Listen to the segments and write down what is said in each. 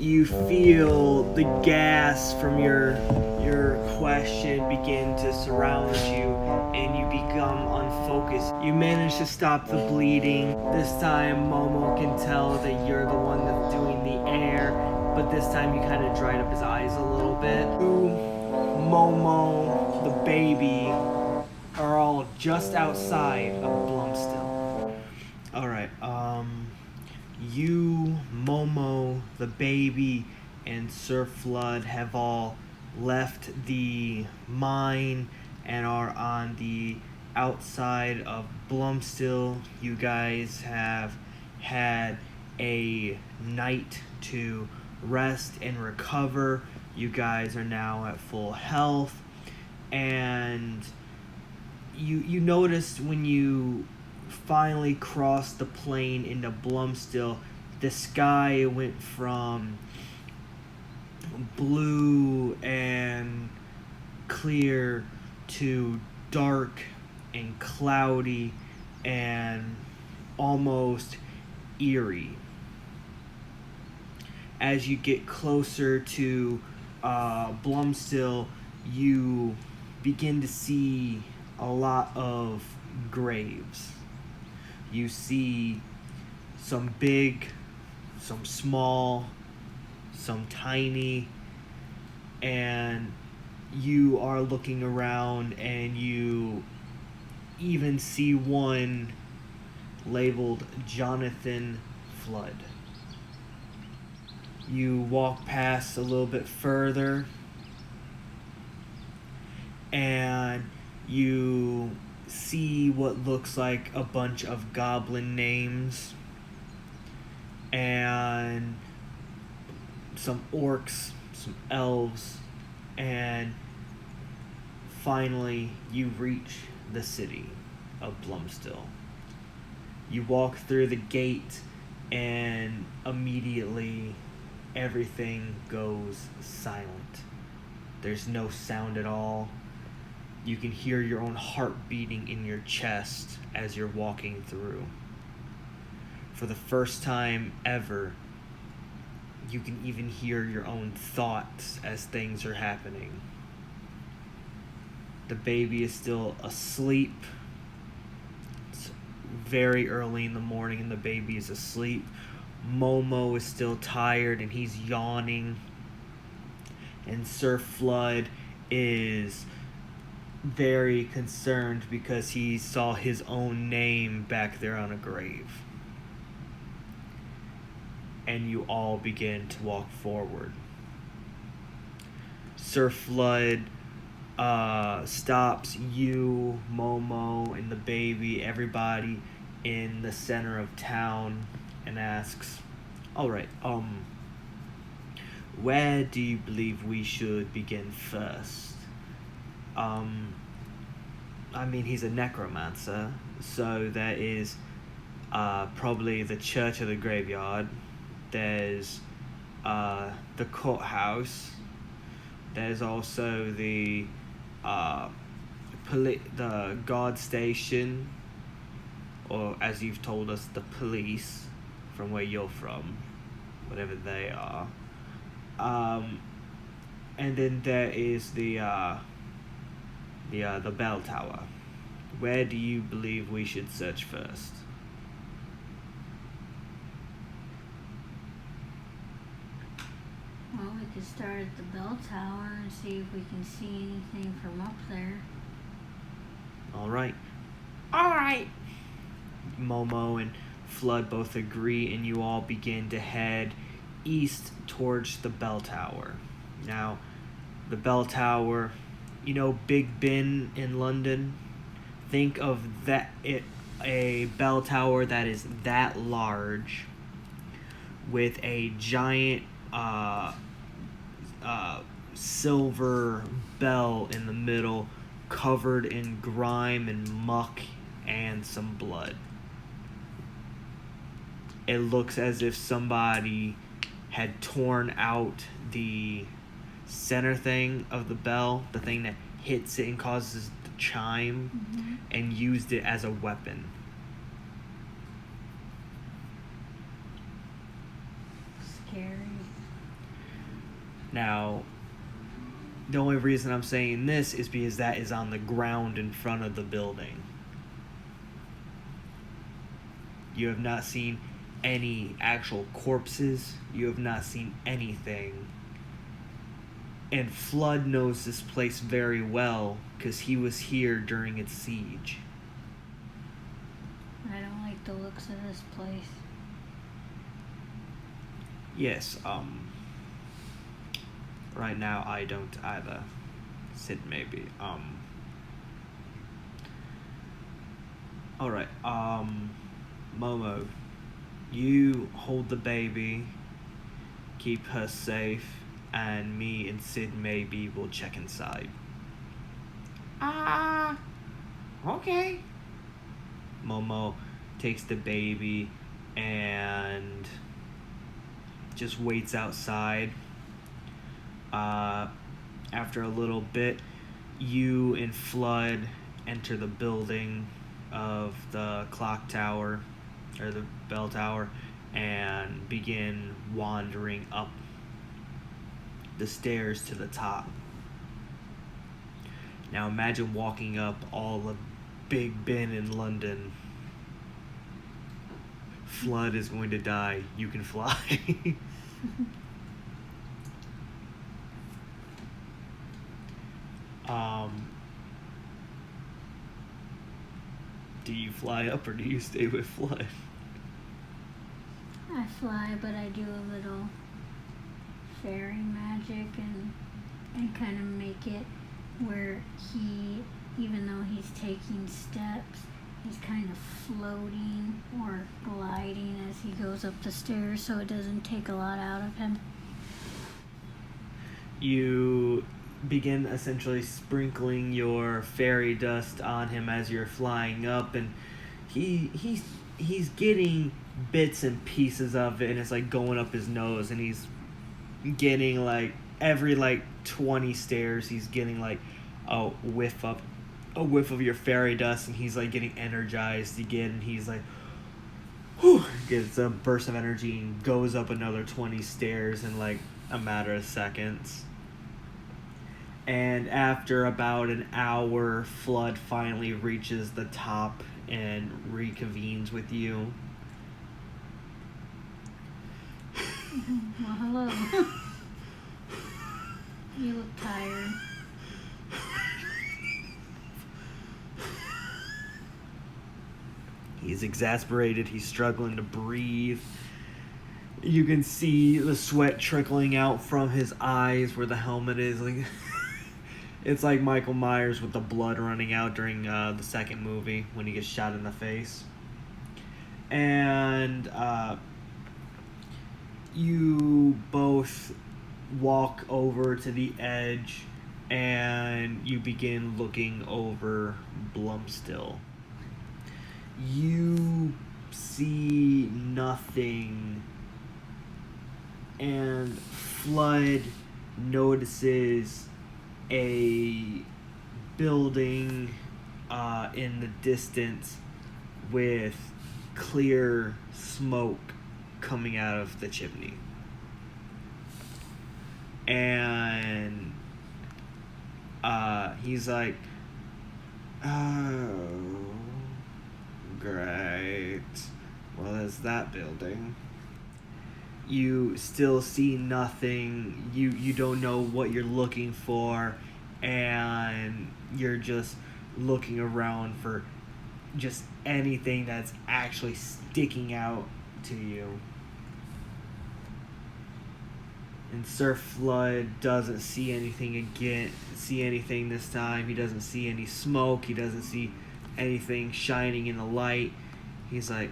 you feel the gas from your question begin to surround you, and you become unfocused. You manage to stop the bleeding. This time Momo can tell that you're the one that's doing the air, but this time you kind of dried up his eyes a little bit. You, Momo, the baby, are all just outside of Blumstill. Alright, you, Momo, the baby, and Sir Flood have all left the mine and are on the outside of Blumstill. You guys have had a night to rest and recover. You guys are now at full health, and you noticed when you finally crossed the plain into Blumstill, the sky went from blue and clear to dark and cloudy and almost eerie. As you get closer to Blumstill, you begin to see a lot of graves. You see some big, some small, some tiny, and you are looking around and you even see one labeled Jonathan Flood. You walk past a little bit further and you see what looks like a bunch of goblin names and some orcs, some elves, and finally you reach the city of Blumstill. You walk through the gate and immediately everything goes silent. There's no sound at all. You can hear your own heart beating in your chest as you're walking through. For the first time ever, you can even hear your own thoughts as things are happening. The baby is still asleep. It's very early in the morning and the baby is asleep. Momo is still tired and he's yawning. And Sir Flood is very concerned because he saw his own name back there on a grave. And you all begin to walk forward. Sir Flood stops you, Momo, and the baby, everybody in the center of town, and asks, "Alright, where do you believe we should begin first?" I mean, he's a necromancer, so there is probably the Church of the Graveyard. There's the courthouse. There's also the guard station, or as you've told us, the police from where you're from, whatever they are. And then there is the bell tower. Where do you believe we should search first? Well, we could start at the bell tower and see if we can see anything from up there. Alright. Momo and Flood both agree, and you all begin to head east towards the bell tower. Now, the bell tower, you know Big Ben in London? Think of a bell tower that is that large with a giant silver bell in the middle, covered in grime and muck and some blood. It looks as if somebody had torn out the center thing of the bell, the thing that hits it and causes the chime, and used it as a weapon. Scary. Now, the only reason I'm saying this is because that is on the ground in front of the building. You have not seen any actual corpses. You have not seen anything. And Flood knows this place very well because he was here during its siege. I don't like the looks of this place. Yes, right now I don't either. Sid maybe. Alright, Momo, you hold the baby, keep her safe, and me and Sid maybe will check inside. Okay. Momo takes the baby and just waits outside. After a little bit, you and Flood enter the building of the clock tower, or the bell tower, and begin wandering up the stairs to the top. Now imagine walking up all of Big Ben in London. Flood is going to die. You can fly. Do you fly up or do you stay with Flood? I fly, but I do a little fairy magic and kind of make it where he, even though he's taking steps, he's kind of floating or gliding as he goes up the stairs, so it doesn't take a lot out of him. You begin essentially sprinkling your fairy dust on him as you're flying up, and he's getting bits and pieces of it, and it's like going up his nose, and he's getting like every like 20 stairs he's getting like a whiff of your fairy dust, and he's like getting energized again, and he's like whew, gets a burst of energy and goes up another 20 stairs in like a matter of seconds. And after about an hour, Flood finally reaches the top and reconvenes with you. Well, hello. You look tired. He's exasperated. He's struggling to breathe. You can see the sweat trickling out from his eyes where the helmet is. Like, it's like Michael Myers with the blood running out during the second movie when he gets shot in the face. And you both walk over to the edge and you begin looking over Blumstill. You see nothing, and Flood notices a building in the distance with clear smoke coming out of the chimney. And he's like, oh, great. Well, there's that building. You still see nothing. You don't know what you're looking for, and you're just looking around for just anything that's actually sticking out to you. And Sir Flood doesn't see anything this time. He doesn't see any smoke. He doesn't see anything shining in the light. He's like,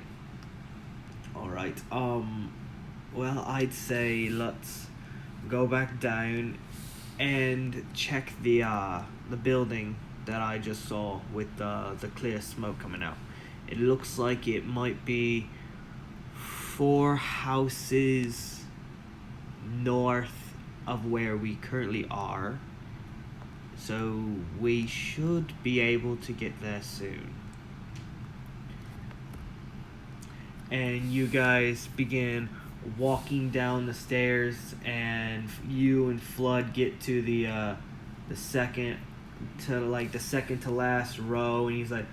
alright, well, I'd say let's go back down and check the building that I just saw with the clear smoke coming out. It looks like it might be 4 houses north of where we currently are. So we should be able to get there soon. And you guys begin walking down the stairs, and and you and Flood get to the second to last row, and he's like,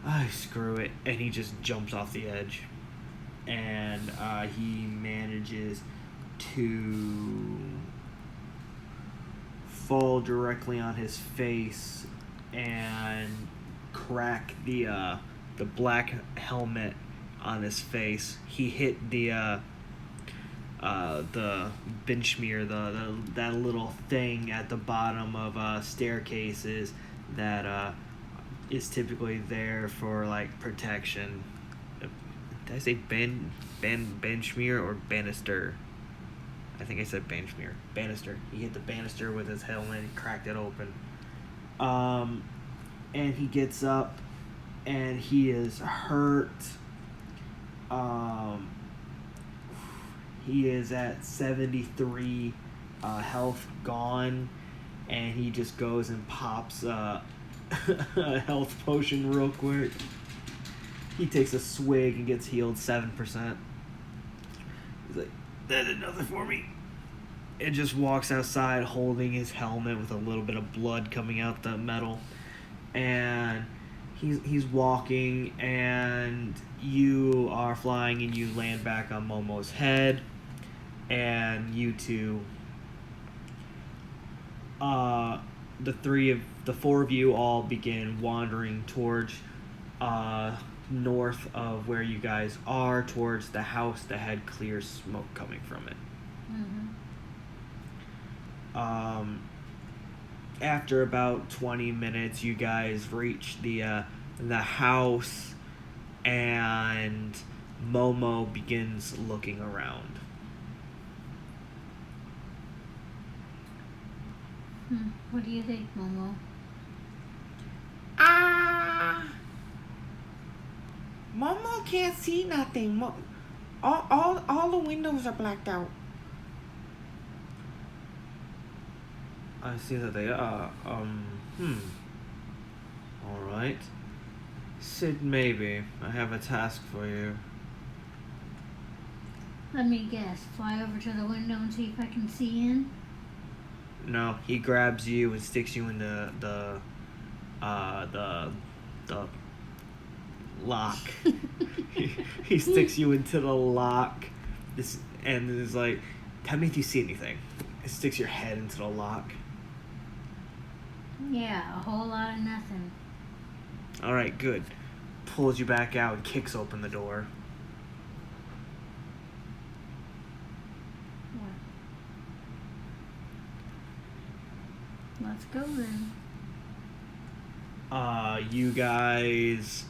"Oh, screw it," and he just jumps off the edge, and he manages to fall directly on his face and crack the black helmet on his face. He hit the benchmere, that little thing at the bottom of staircases that is typically there for like protection. Did I say benchmere or banister? I think I said benchmere. Banister. He hit the banister with his helmet and cracked it open. And he gets up and he is hurt. He is at 73 health gone, and he just goes and pops a health potion real quick. He takes a swig and gets healed 7%. He's like, "That did nothing for me." And just walks outside holding his helmet with a little bit of blood coming out the metal. And he's walking, and you are flying, and you land back on Momo's head. And you two, the four of you all begin wandering towards north of where you guys are, towards the house that had clear smoke coming from it. After about 20 minutes, you guys reach the house, and Momo begins looking around. What do you think, Momo? Momo can't see nothing. All the windows are blacked out. I see that they are. Alright. Sid, maybe. I have a task for you. Let me guess. Fly over to the window and see if I can see in? No, he grabs you and sticks you in the lock. he sticks you into the lock. And is like, "Tell me if you see anything." He sticks your head into the lock. Yeah, a whole lot of nothing. Alright, good. Pulls you back out and kicks open the door. Let's go then. You guys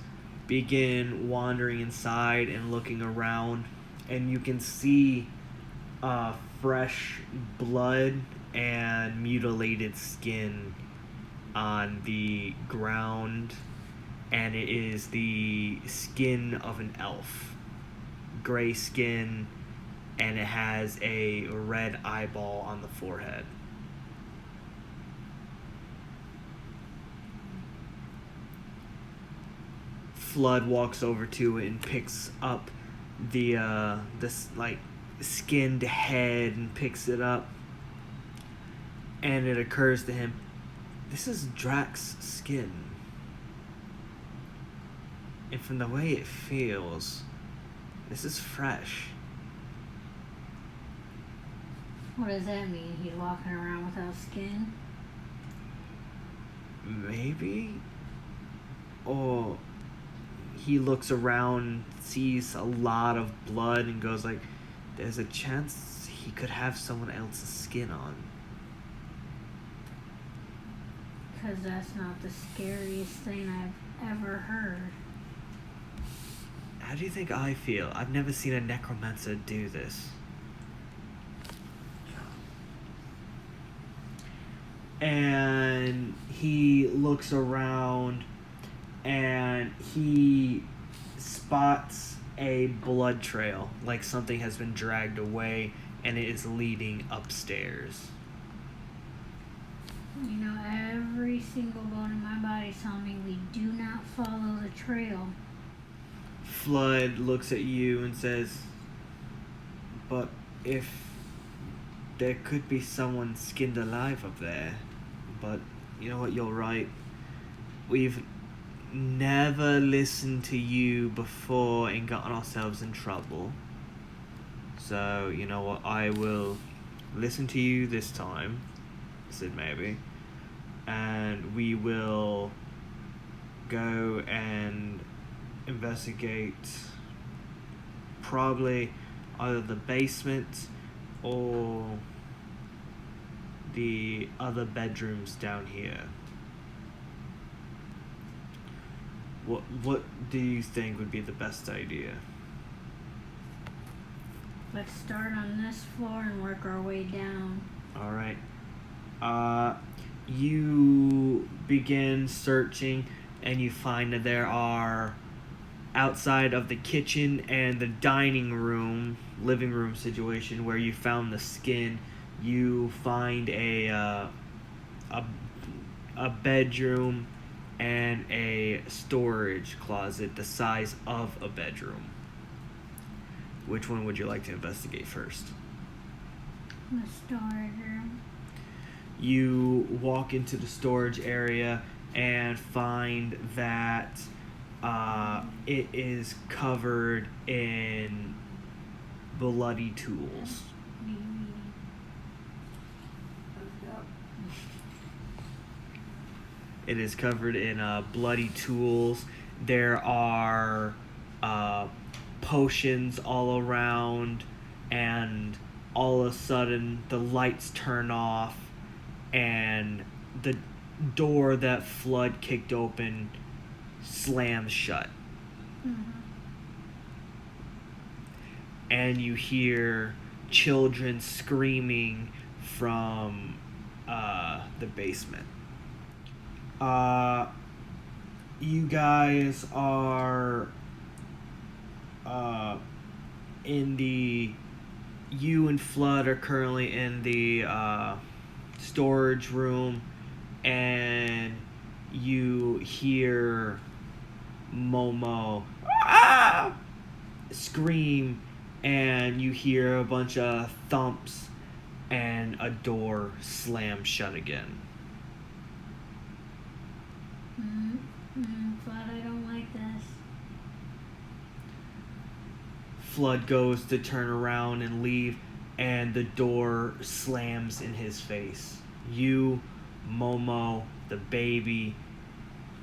begin wandering inside and looking around, and you can see fresh blood and mutilated skin on the ground, and it is the skin of an elf. Gray skin, and it has a red eyeball on the forehead. Flood walks over to it and picks up this like skinned head and picks it up, and it occurs to him, this is Drax's skin, and from the way it feels, this is fresh. What does that mean? He's walking around without skin? Maybe, or he looks around, sees a lot of blood, and goes like, there's a chance he could have someone else's skin on. Because that's not the scariest thing I've ever heard. How do you think I feel? I've never seen a necromancer do this. And he looks around, and he spots a blood trail, like something has been dragged away, and it is leading upstairs. You know, every single bone in my body tells me we do not follow the trail. Flood looks at you and says, but if there could be someone skinned alive up there. But you know what, you're right. We've never listened to you before and gotten ourselves in trouble. So, you know what, I will listen to you this time, said Maybe. And we will go and investigate probably either the basement or the other bedrooms down here. What do you think would be the best idea? Let's start on this floor and work our way down. All right. You begin searching and you find that there are, outside of the kitchen and the dining room, living room situation where you found the skin, you find a bedroom and a storage closet the size of a bedroom. Which one would you like to investigate first? The storage room. You walk into the storage area and find that it is covered in bloody tools. It is covered in bloody tools. There are potions all around, and all of a sudden the lights turn off and the door that Flood kicked open slams shut. Mm-hmm. And you hear children screaming from the basement. You guys are you and Flood are currently in the storage room, and you hear Momo scream, and you hear a bunch of thumps, and a door slam shut again. Flood, I don't like this. Flood goes to turn around and leave, and the door slams in his face. You, Momo, the baby,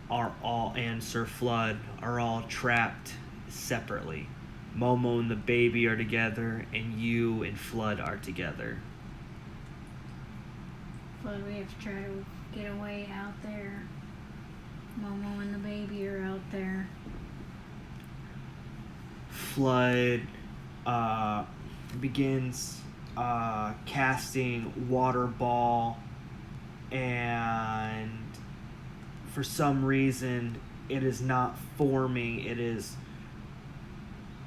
and Sir Flood are all trapped separately. Momo and the baby are together, and you and Flood are together. Flood, we have to try to get away out there. Momo and the baby are out there. Flood begins casting water ball, and for some reason it is not forming.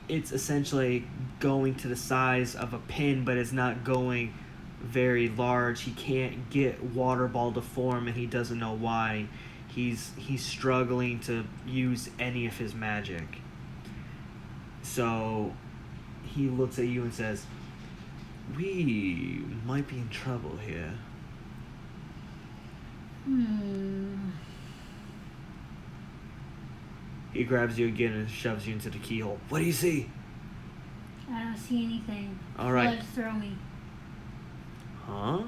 It's essentially going to the size of a pin, but it's not going very large. He can't get water ball to form, and he doesn't know why. He's struggling to use any of his magic. So he looks at you and says, "We might be in trouble here." He grabs you again and shoves you into the keyhole. "What do you see?" I don't see anything. All right. Flood, throw me. Huh?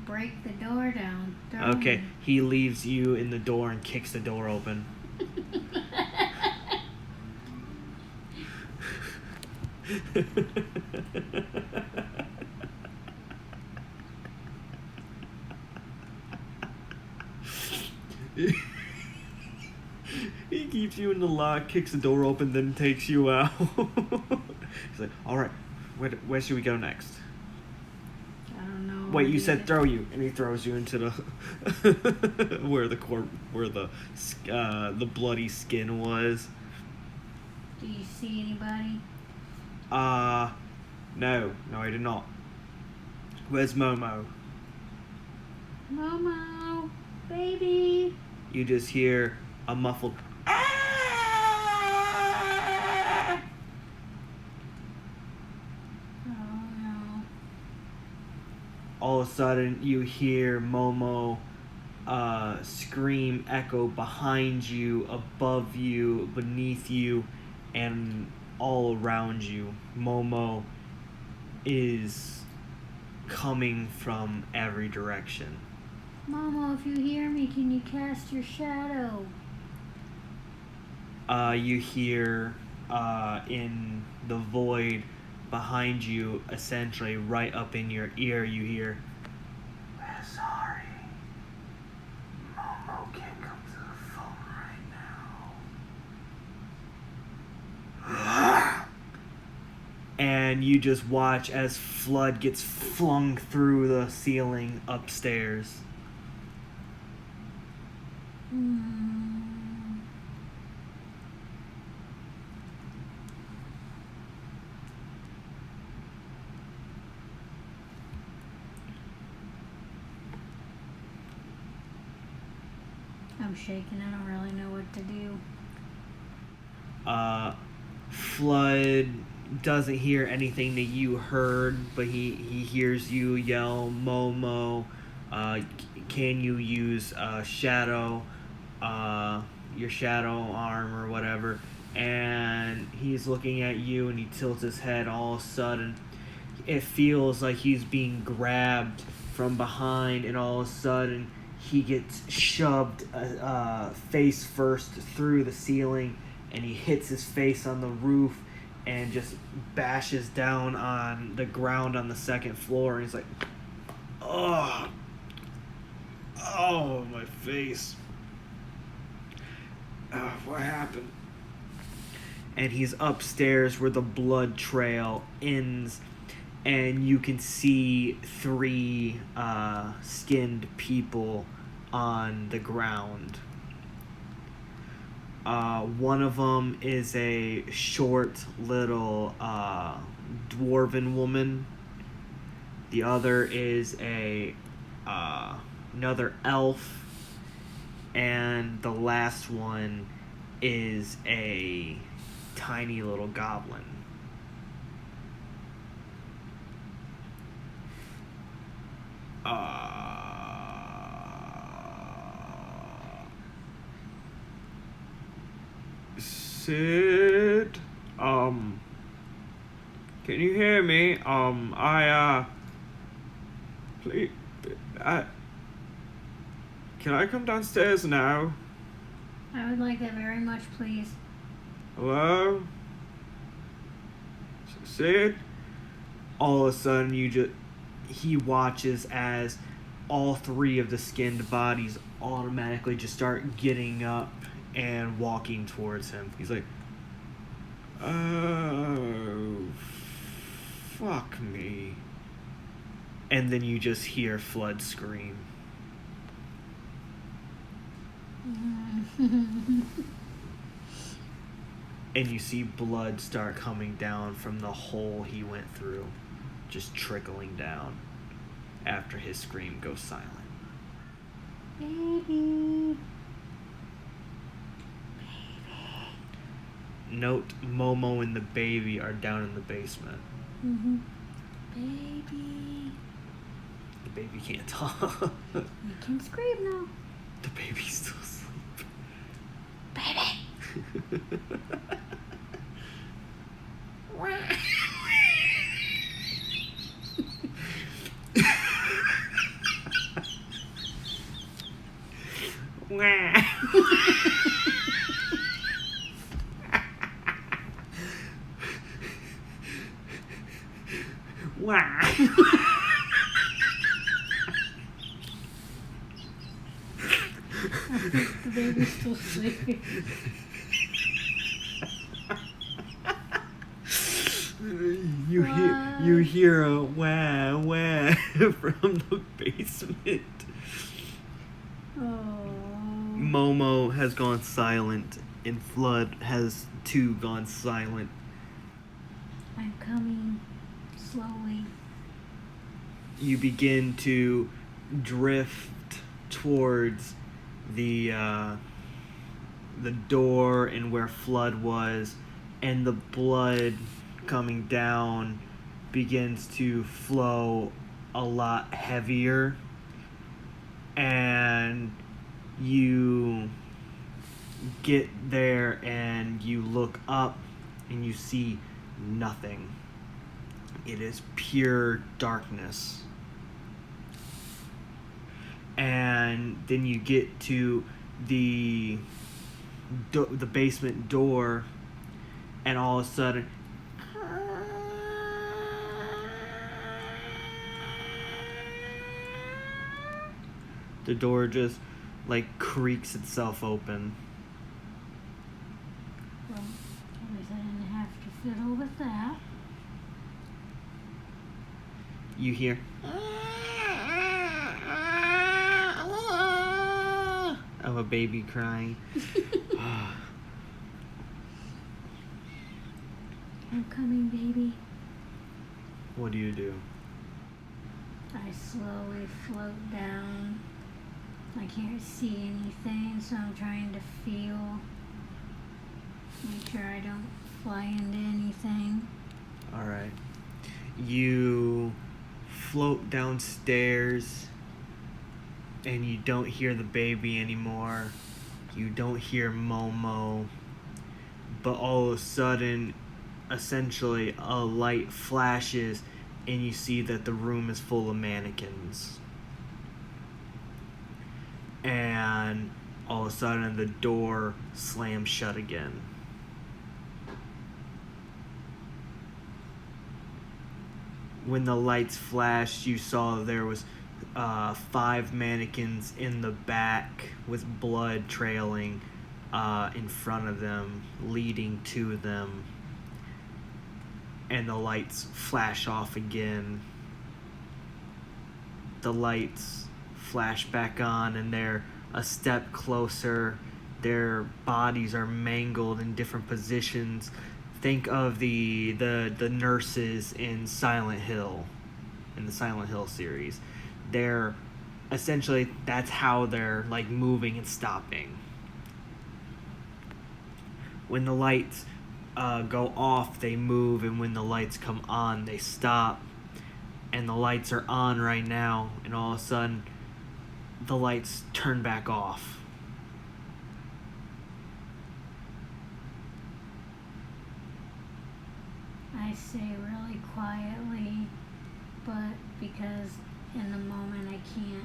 Break the door down. Throw Okay, me. he leaves you in the door and kicks the door open. He keeps you in the lock, kicks the door open, then takes you out. He's like, "Alright, where should we go next?" I don't know. Wait, you said throw you, and he throws you into the where the bloody skin was. Do you see anybody? No, I did not. Where's Momo? Momo, baby. You just hear a muffled Oh no. all of a sudden you hear Momo scream echo behind you, above you, beneath you, and all around you. Momo is coming from every direction. Momo, if you hear me, can you cast your shadow? You hear in the void behind you, essentially right up in your ear, you hear, "We're sorry. Momo can't come to the phone right now." And you just watch as Flood gets flung through the ceiling upstairs. I'm shaking. I don't really know what to do. Flood doesn't hear anything that you heard, but he hears you yell, "Momo, can you use shadow, your shadow arm or whatever?" And he's looking at you, and he tilts his head. All of a sudden, it feels like he's being grabbed from behind, and all of a sudden he gets shoved face first through the ceiling, and he hits his face on the roof and just bashes down on the ground on the second floor, and he's like, oh, my face. What happened? And he's upstairs where the blood trail ends, and you can see 3 skinned people on the ground. One of them is a short little dwarven woman. The other is a another elf, and the last one is a tiny little goblin. Sid, can you hear me? Please, can I come downstairs now? I would like that very much, please. Hello? Sid? All of a sudden, he watches as all 3 of the skinned bodies automatically just start getting up and walking towards him. He's like, oh, fuck me. And then you just hear Flood scream. And you see blood start coming down from the hole he went through, just trickling down after his scream goes silent. Baby. Note, Momo and the baby are down in the basement. Mm-hmm. Baby. The baby can't talk. You can scream now. The baby's still asleep. Baby. The baby's still sleeping. You hear a wah wah from the basement. Oh. Momo has gone silent, and Flood has too gone silent. I'm coming slowly. You begin to drift towards the door and where Flood was, and the blood coming down begins to flow a lot heavier, and you get there and you look up and you see nothing. It is pure darkness. And then you get to the basement door, and all of a sudden the door just like creaks itself open. Well, at least I didn't have to fiddle with that. You hear of a baby crying. I'm coming, baby. What do you do? I slowly float down. I can't see anything, so I'm trying to feel. Make sure I don't fly into anything. Alright. You float downstairs, and you don't hear the baby anymore. You don't hear Momo. But all of a sudden, essentially, a light flashes, and you see that the room is full of mannequins. And all of a sudden, the door slams shut again. When the lights flashed, you saw there was 5 mannequins in the back with blood trailing in front of them, leading to them. And the lights flash off again. The lights flash back on, and they're a step closer. Their bodies are mangled in different positions. Think of the nurses in Silent Hill, in the Silent Hill series. They're essentially, that's how they're like moving and stopping. When the lights go off, they move, and when the lights come on, they stop. And the lights are on right now, and all of a sudden, the lights turn back off. I say really quietly, but because in the moment I can't,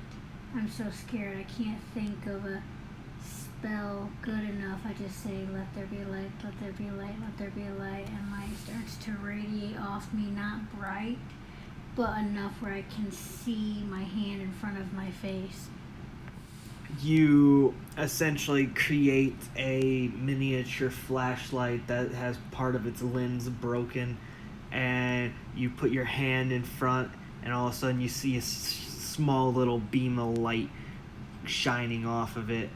I'm so scared, I can't think of a spell good enough. I just say, let there be light, let there be light, let there be light, and light starts to radiate off me, not bright, but enough where I can see my hand in front of my face. You essentially create a miniature flashlight that has part of its lens broken, and you put your hand in front, and all of a sudden you see a small little beam of light shining off of it.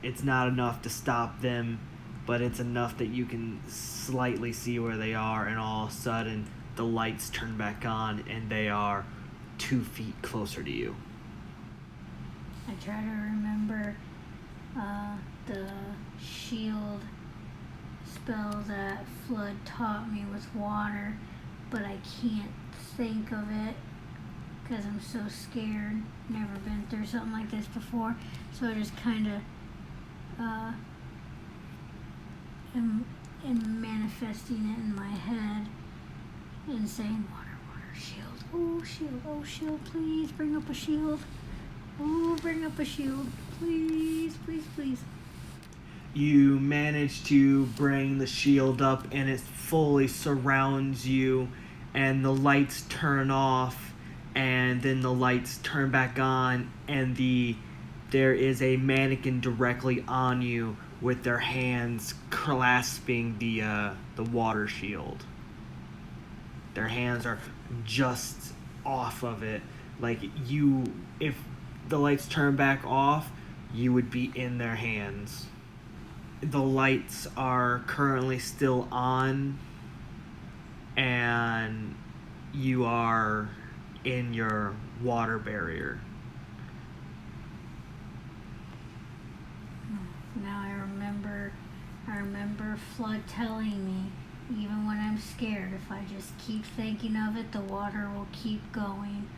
It's not enough to stop them, but it's enough that you can slightly see where they are, and all of a sudden the lights turn back on, and they are 2 feet closer to you. I try to remember the shield spell that Flood taught me with water, but I can't think of it because I'm so scared. Never been through something like this before, so I just kind of am manifesting it in my head and saying, water, water, shield, oh shield, please bring up a shield. Oh, bring up a shield. Please, please, please. You manage to bring the shield up, and it fully surrounds you, and the lights turn off, and then the lights turn back on, and there is a mannequin directly on you with their hands clasping the water shield. Their hands are just off of it. Like, if the lights turn back off, you would be in their hands. The lights are currently still on, and you are in your water barrier. Now I remember Flood telling me, even when I'm scared, if I just keep thinking of it, the water will keep going.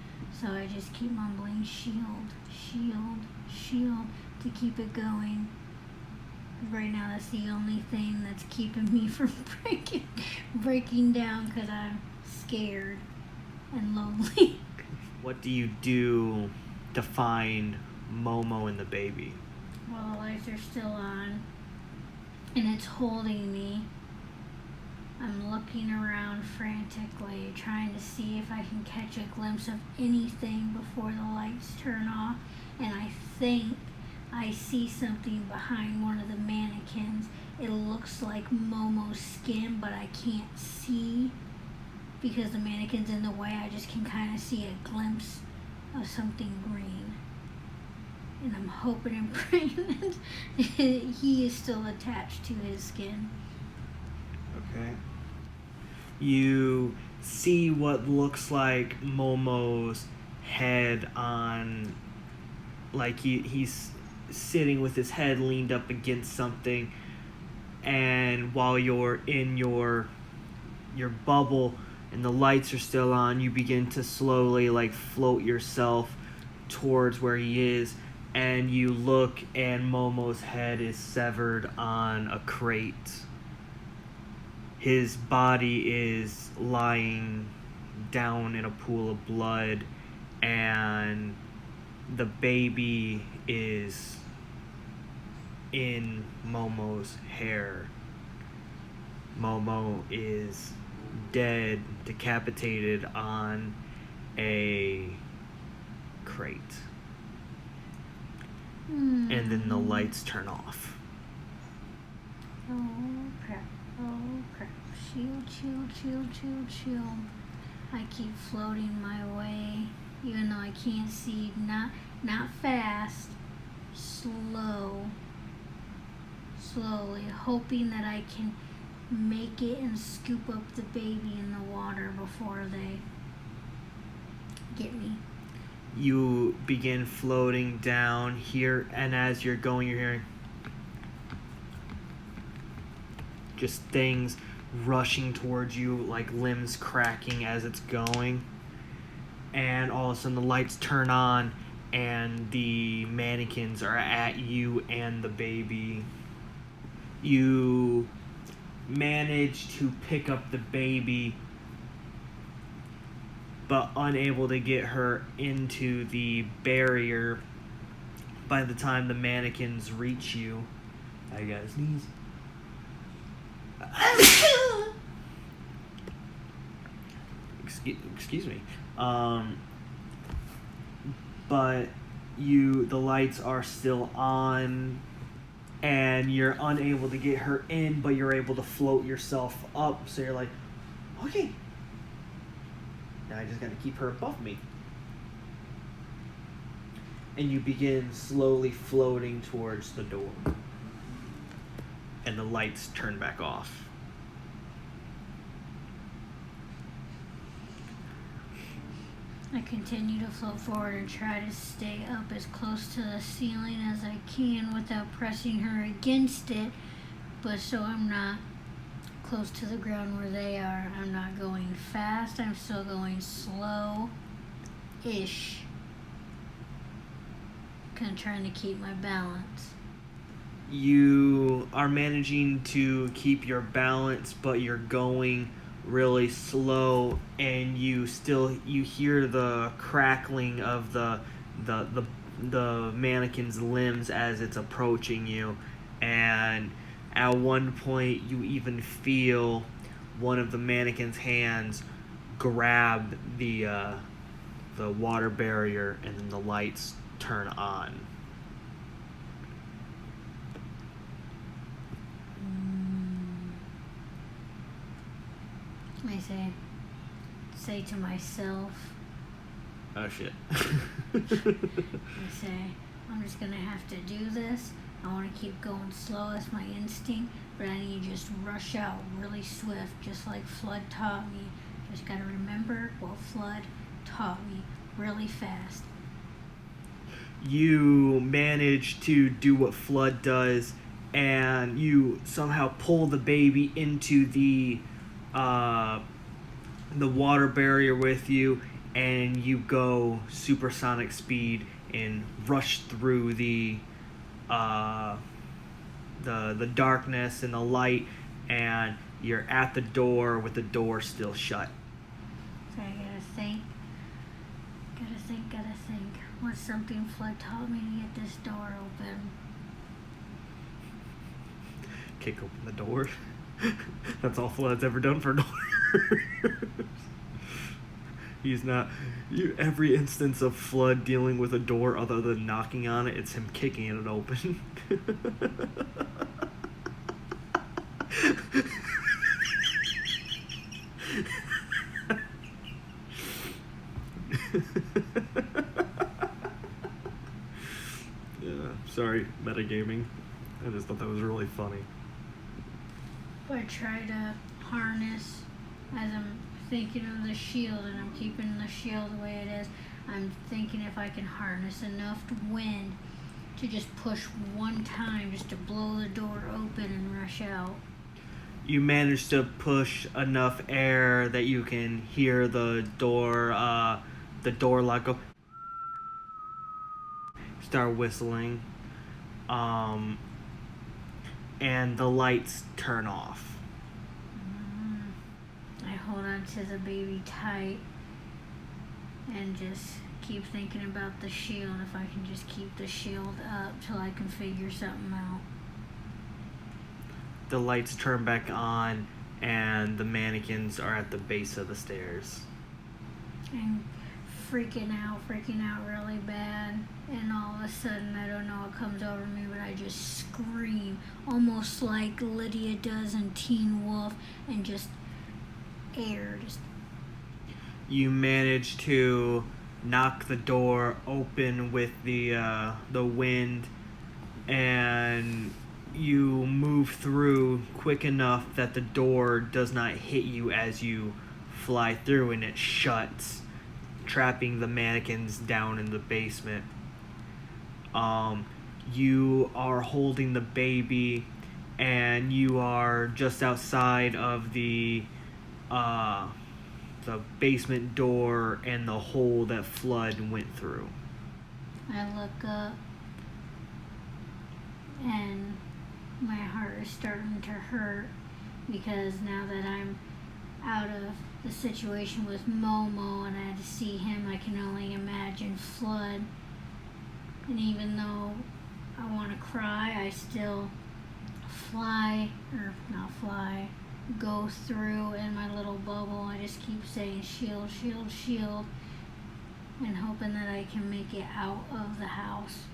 So I just keep mumbling, shield, shield, shield, to keep it going. Right now, that's the only thing that's keeping me from breaking down, because I'm scared and lonely. What do you do to find Momo and the baby? Well, the lights are still on, and it's holding me. I'm looking around frantically, trying to see if I can catch a glimpse of anything before the lights turn off. And I think I see something behind one of the mannequins. It looks like Momo's skin, but I can't see because the mannequin's in the way. I just can kind of see a glimpse of something green. And I'm hoping and praying that he is still attached to his skin. Okay. You see what looks like Momo's head on, like he's sitting with his head leaned up against something, and while you're in your bubble and the lights are still on, you begin to slowly like float yourself towards where he is, and you look and Momo's head is severed on a crate. His body is lying down in a pool of blood, and the baby is in Momo's hair. Momo is dead, decapitated on a crate. And then the lights turn off. Oh crap, oh crap. Shield, shield, shield, shield, shield. I keep floating my way, even though I can't see. Not fast, slowly, hoping that I can make it and scoop up the baby in the water before they get me. You begin floating down here, and as you're going, you're hearing just things rushing towards you, like limbs cracking as it's going. And all of a sudden the lights turn on, and the mannequins are at you and the baby. You manage to pick up the baby, but unable to get her into the barrier by the time the mannequins reach you. I got his knees. Excuse me. But the lights are still on, and you're unable to get her in, but you're able to float yourself up. So you're like, okay, now I just gotta keep her above me. And you begin slowly floating towards the door. And the lights turn back off. I continue to float forward and try to stay up as close to the ceiling as I can without pressing her against it, but so I'm not close to the ground where they are. I'm not going fast, I'm still going slow-ish. Kind of trying to keep my balance. You are managing to keep your balance, but you're going really slow, and you hear the crackling of the mannequin's limbs as it's approaching you, and at one point you even feel one of the mannequin's hands grab the water barrier, and then the lights turn on. I say to myself, oh shit. I say, I'm just gonna have to do this. I want to keep going slow, that's my instinct, but I need to just rush out really swift, just like Flood taught me. Just gotta remember what Flood taught me, really fast. You manage to do what Flood does, and you somehow pull the baby into the water barrier with you, and you go supersonic speed and rush through the darkness and the light, and you're at the door with the door still shut. So I gotta think. What's something Flood taught me to get this door open? Kick open the door. That's all Flood's ever done for doors. He's not. Every instance of Flood dealing with a door other than knocking on it, it's him kicking it open. Yeah, sorry, metagaming. I just thought that was really funny. I try to harness as I'm thinking of the shield, and I'm keeping the shield the way it is. I'm thinking if I can harness enough wind to just push one time just to blow the door open and rush out. You manage to push enough air that you can hear the door lock go, start whistling, and the lights turn off. I hold on to the baby tight and just keep thinking about the shield. If I can just keep the shield up till I can figure something out. The lights turn back on, and the mannequins are at the base of the stairs. I'm freaking out really bad, and all of a sudden, I don't know what comes over me, but I just scream, almost like Lydia does in Teen Wolf, and just air. You manage to knock the door open with the wind, and you move through quick enough that the door does not hit you as you fly through, and it shuts, trapping the mannequins down in the basement. You are holding the baby, and you are just outside of the basement door and the hole that Flood went through. I look up, and my heart is starting to hurt, because now that I'm out of the situation with Momo and I had to see him, I can only imagine Flood. And even though I want to cry, I still go through in my little bubble. I just keep saying shield, shield, shield, and hoping that I can make it out of the house.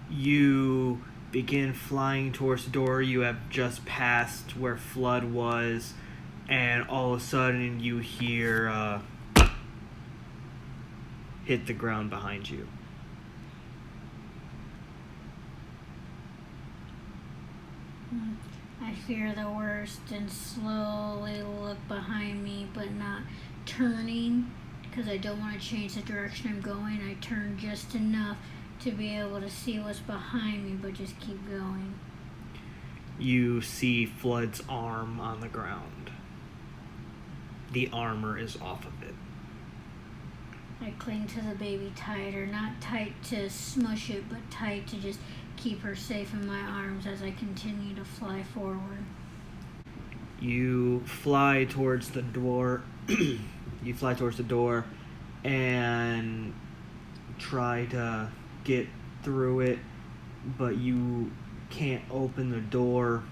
You begin flying towards the door. You have just passed where Flood was, and all of a sudden you hear hit the ground behind you. I fear the worst and slowly look behind me, but not turning, because I don't want to change the direction I'm going. I turn just enough to be able to see what's behind me, but just keep going. You see Flood's arm on the ground. The armor is off of it. I cling to the baby tighter, not tight to smush it, but tight to just keep her safe in my arms as I continue to fly forward. You fly towards the door. And try to get through it, but you can't open the door,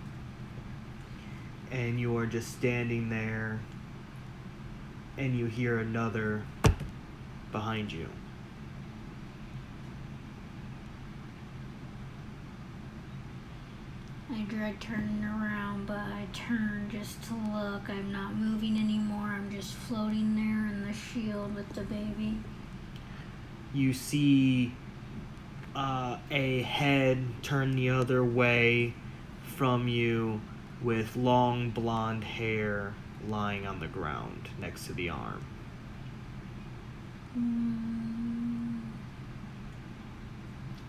and you are just standing there, and you hear another behind you. I dread turning around, but I turn just to look. I'm not moving anymore. I'm just floating there in the shield with the baby. You see a head turn the other way from you with long blonde hair lying on the ground next to the arm.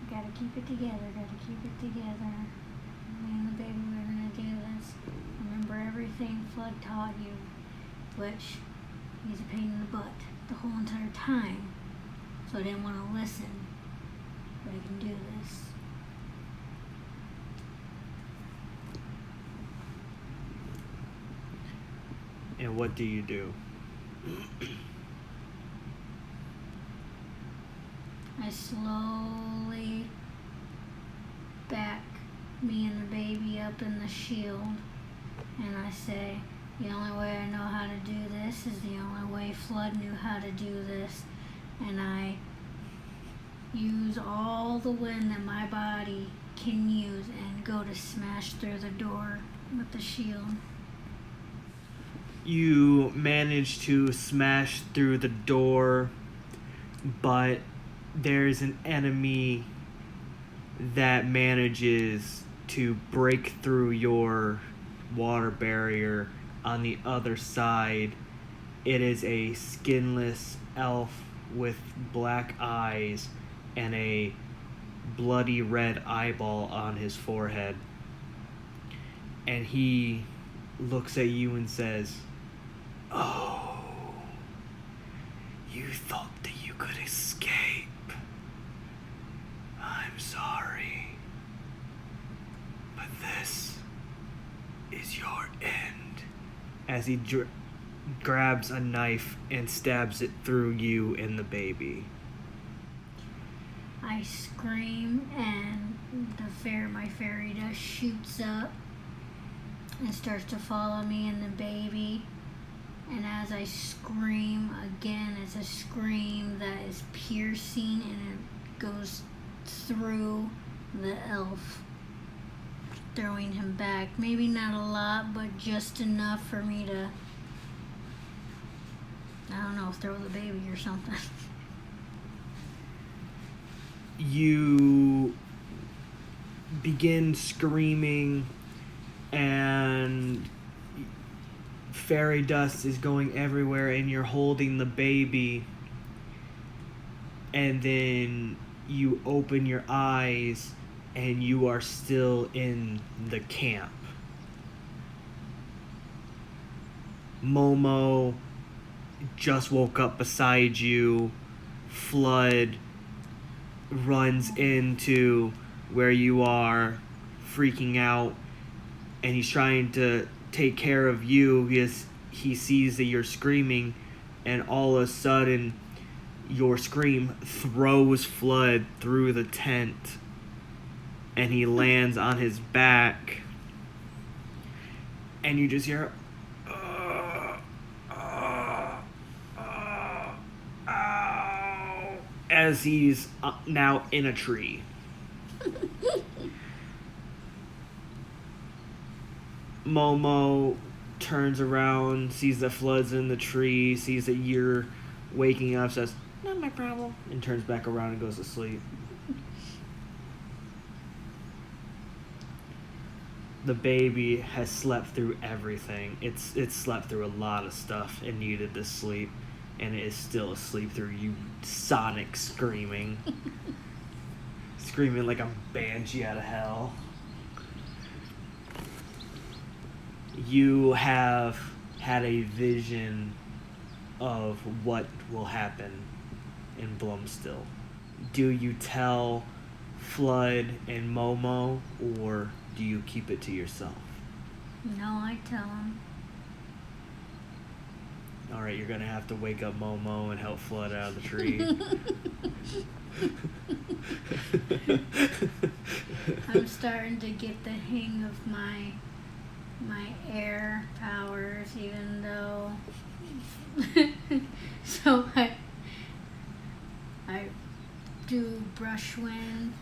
Gotta keep it together. Me and the baby, we're gonna do this. Remember everything Flood taught you, which he's a pain in the butt the whole entire time. So I didn't want to listen. But I can do this. And what do you do? I slowly back me and the baby up in the shield, and I say, the only way I know how to do this is the only way Flood knew how to do this, and I use all the wind that my body can use and go to smash through the door with the shield. You manage to smash through the door, but there's an enemy that manages to break through your water barrier on the other side. It is a skinless elf with black eyes and a bloody red eyeball on his forehead. And he looks at you and says, "Oh, you thought that you could escape. I'm sorry, but this is your end." As he grabs a knife and stabs it through you and the baby. I scream, and my fairy dust shoots up and starts to follow me and the baby. And as I scream again, it's a scream that is piercing, and it goes through the elf, throwing him back. Maybe not a lot, but just enough for me to, I don't know, throw the baby or something. You begin screaming, and fairy dust is going everywhere, and you're holding the baby, and then you open your eyes and you are still in the camp. Momo just woke up beside you. Flood runs into where you are, freaking out, and he's trying to take care of you because he sees that you're screaming, and all of a sudden your scream throws Flood through the tent, and he lands on his back, and you just hear as he's now in a tree. Momo turns around, sees that Flood's in the tree, sees that you're waking up, says, "Not my problem," and turns back around and goes to sleep. The baby has slept through everything. It's slept through a lot of stuff and needed this sleep, and it is still asleep through you sonic screaming. Screaming like a banshee out of hell. You have had a vision of what will happen in Blumstill. Do you tell Flood and Momo, or do you keep it to yourself? No, I tell him. Alright, you're gonna have to wake up Momo and help Flood out of the tree. I'm starting to get the hang of my air powers, even though so I do brush wind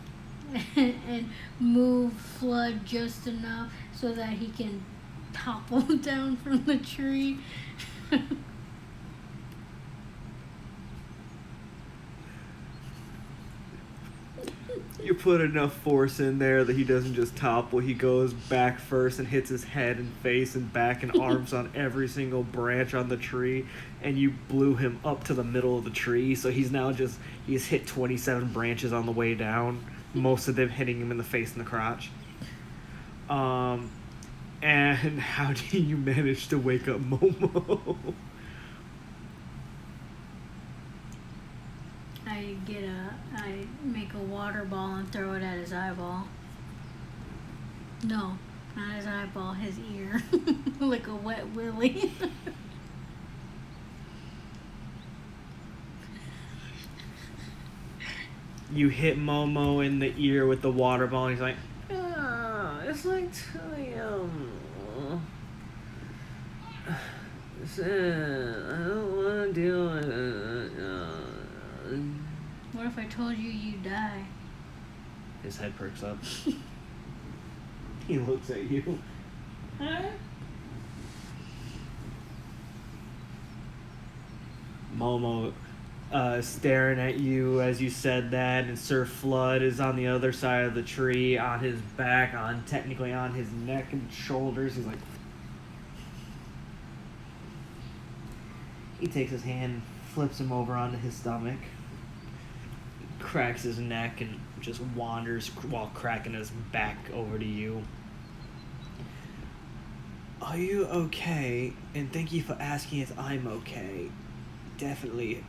and move Flood just enough so that he can topple down from the tree. You put enough force in there that he doesn't just topple. He goes back first and hits his head and face and back and arms on every single branch on the tree, and you blew him up to the middle of the tree, so he's hit 27 branches on the way down, most of them hitting him in the face and the crotch. And how do you manage to wake up Momo? I'd make a water ball and throw it at his eyeball. No, not his eyeball, his ear. Like a wet willy. You hit Momo in the ear with the water ball, and he's like, It's like I don't want to deal with it. What if I told you you'd die? his head perks up. He looks at you. Momo staring at you as you said that, and Sir Flood is on the other side of the tree, on his back, technically on his neck and shoulders. He's like, he takes his hand, flips him over onto his stomach, cracks his neck, and just wanders while cracking his back over to you. Are you okay? And thank you for asking if I'm okay. Definitely.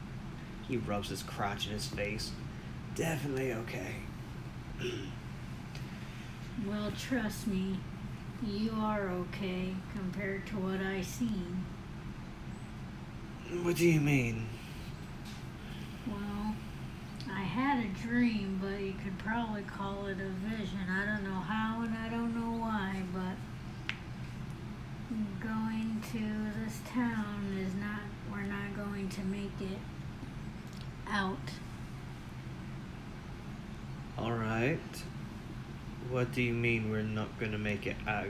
He rubs his crotch in his face. Definitely okay. Well, trust me, you are okay compared to what I seen. What do you mean? Well, I had a dream, but you could probably call it a vision. I don't know how and I don't know why, but going to this town we're not going to make it out. Alright. What do you mean we're not gonna make it out?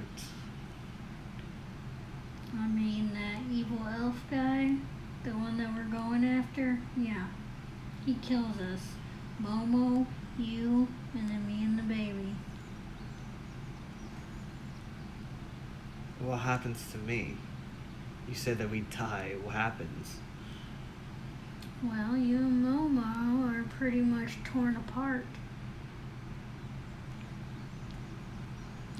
I mean, that evil elf guy, the one that we're going after, yeah, he kills us. Momo, you, and then me and the baby. What happens to me? You said that we die. What happens? Well, you and Momo are pretty much torn apart.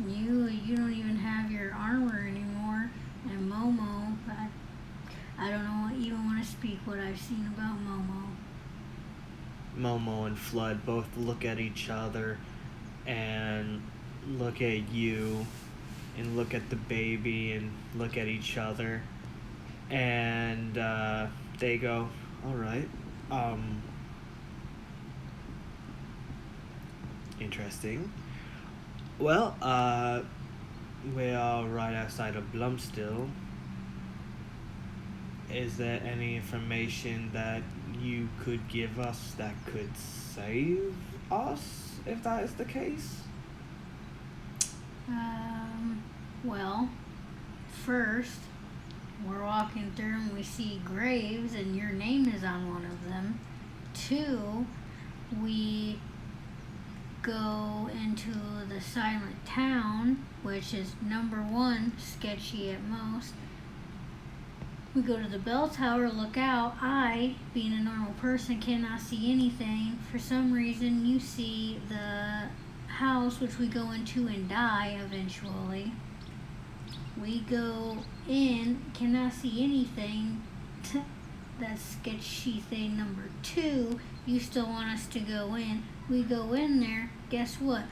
You don't even have your armor anymore, and Momo, I don't even want to speak what I've seen about Momo. Momo and Flood both look at each other and look at you and look at the baby and look at each other, and they go, alright, interesting. Well, we are right outside of Blumstill. Is there any information that you could give us that could save us, if that is the case? Well, first, we're walking through and we see graves and your name is on one of them. 2, we go into the silent town, which is number 1, sketchy at most. We go to the bell tower, look out. I, being a normal person, cannot see anything. For some reason, you see the house, which we go into and die eventually. We go in, cannot see anything. That's sketchy thing number 2. You still want us to go in. We go in there, guess what?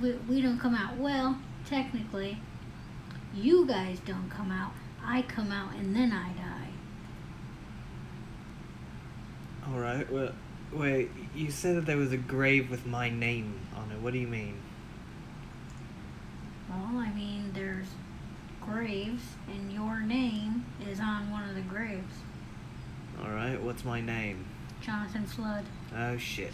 We don't come out. Well, technically, you guys don't come out. I come out and then I die. Alright, well, wait, you said that there was a grave with my name on it. What do you mean? Well, I mean, there's graves and your name is on one of the graves. Alright, what's my name? Jonathan Flood. Oh, shit.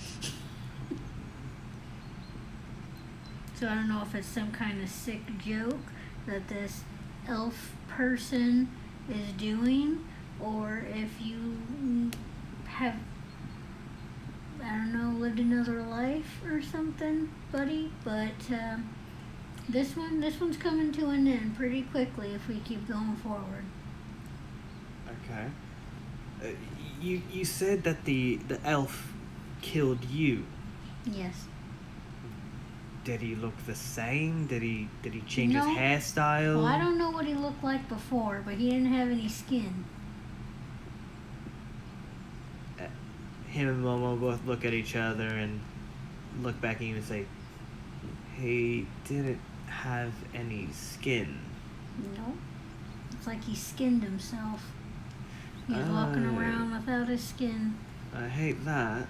So I don't know if it's some kind of sick joke that this elf person is doing, or if you have, I don't know, lived another life or something, buddy. But this one's coming to an end pretty quickly if we keep going forward. Okay. You said that the elf killed you. Yes. Did he look the same? Did he change No. his hairstyle? Well, I don't know what he looked like before, but he didn't have any skin. him and Momo both look at each other and look back at you and say, he didn't have any skin. No. It's like he skinned himself. He's walking around without his skin. I hate that.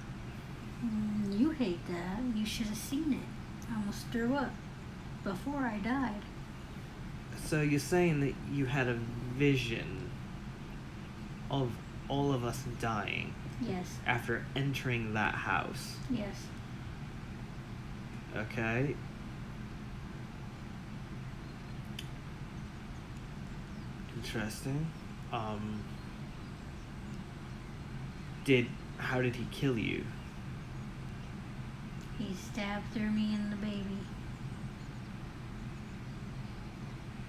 You hate that. You should have seen it. I almost threw up before I died. So you're saying that you had a vision of all of us dying Yes. after entering that house? Yes. Okay. Interesting. How did he kill you? He stabbed through me and the baby.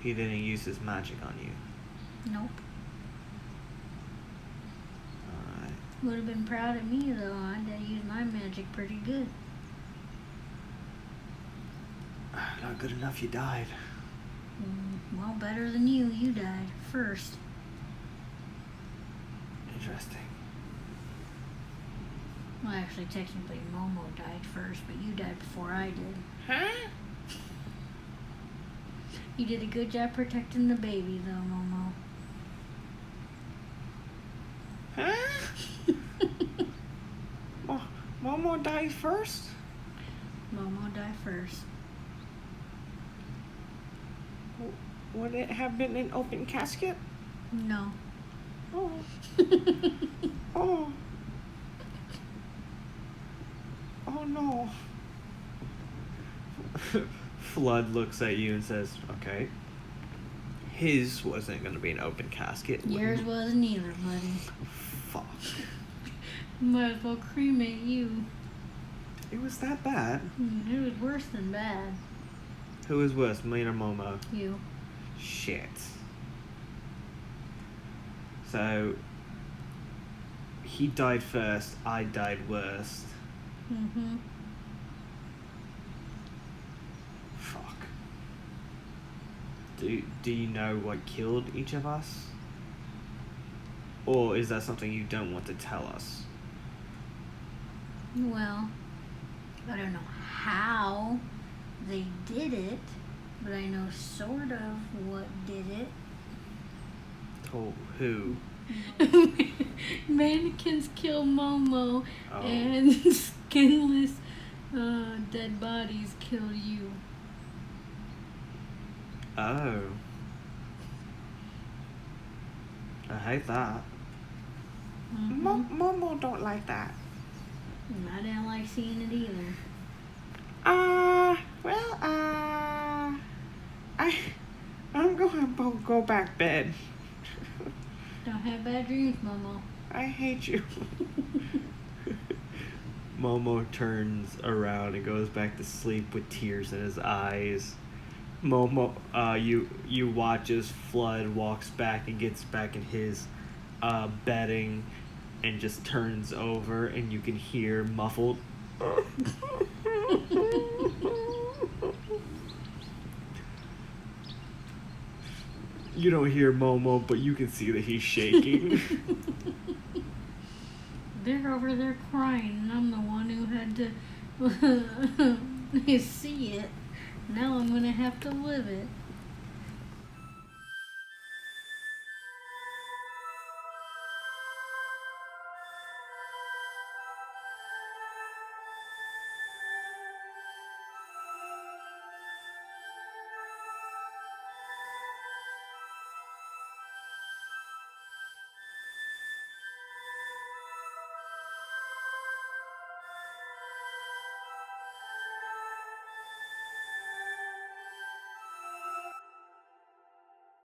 He didn't use his magic on you. Nope. Alright. Would have been proud of me though. I'd used my magic pretty good. Not good enough, you died. Well, better than you. You died first. Interesting. Well, actually, technically, Momo died first, but you died before I did. Huh? You did a good job protecting the baby, though, Momo. Huh? Momo died first? Momo died first. Would it have been an open casket? No. Oh. Oh. Oh no. Flood looks at you and says, okay, his wasn't going to be an open casket. Yours wasn't either, buddy. Fuck. Might as well cremate you. It was that bad. It was worse than bad. Who was worse, me or Momo? You. Shit. So, he died first, I died worst. Mm-hmm. Fuck. Do you know what killed each of us? Or is that something you don't want to tell us? Well, I don't know how they did it, but I know sort of what did it. Oh, who? Mannequins kill Momo, Oh. and skinless dead bodies kill you. Oh. I hate that. Mm-hmm. Momo don't like that. I didn't like seeing it either. I'm going to go back bed. Don't have bad dreams, Momo. I hate you. Momo turns around and goes back to sleep with tears in his eyes. Momo, you watch as Flood walks back and gets back in his bedding and just turns over, and you can hear muffled. You don't hear Momo, but you can see that he's shaking. They're over there crying, and I'm the one who had to see it. Now I'm gonna have to live it.